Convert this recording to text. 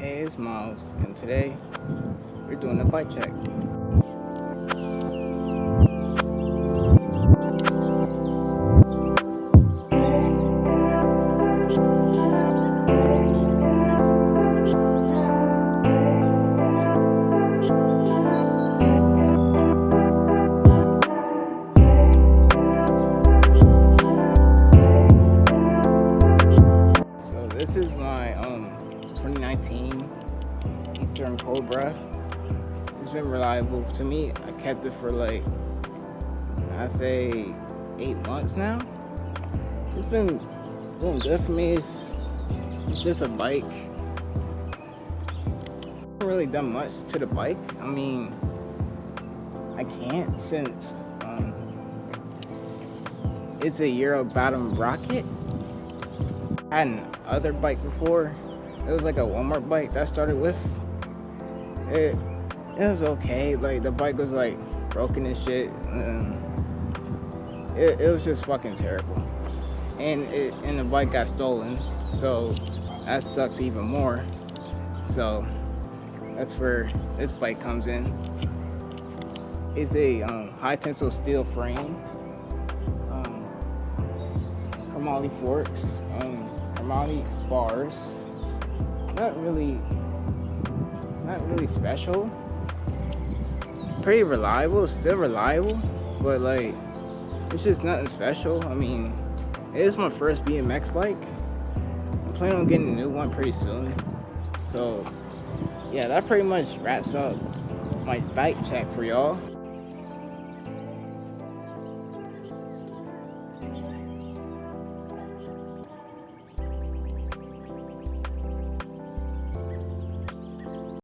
Hey, it's Miles, and today we're doing a bike check. So this is my 2019 Eastern Cobra. It's been reliable to me. I kept it for like I say 8 months now. It's been doing good for me. It's just a bike. I haven't really done much to the bike. I mean, I can't since it's a Euro bottom rocket. I had an other bike before. It was like a Walmart bike that I started with. It was okay. Like the bike was like broken and shit. It was just fucking terrible. And the bike got stolen, so that sucks even more. So that's where this bike comes in. It's a high tensile steel frame, chromoly forks, chromoly bars. Not really special. Pretty reliable, still reliable, but like it's just nothing special. I mean, it is my first BMX bike. I'm planning on getting a new one pretty soon. So yeah, that pretty much wraps up my bike check for y'all.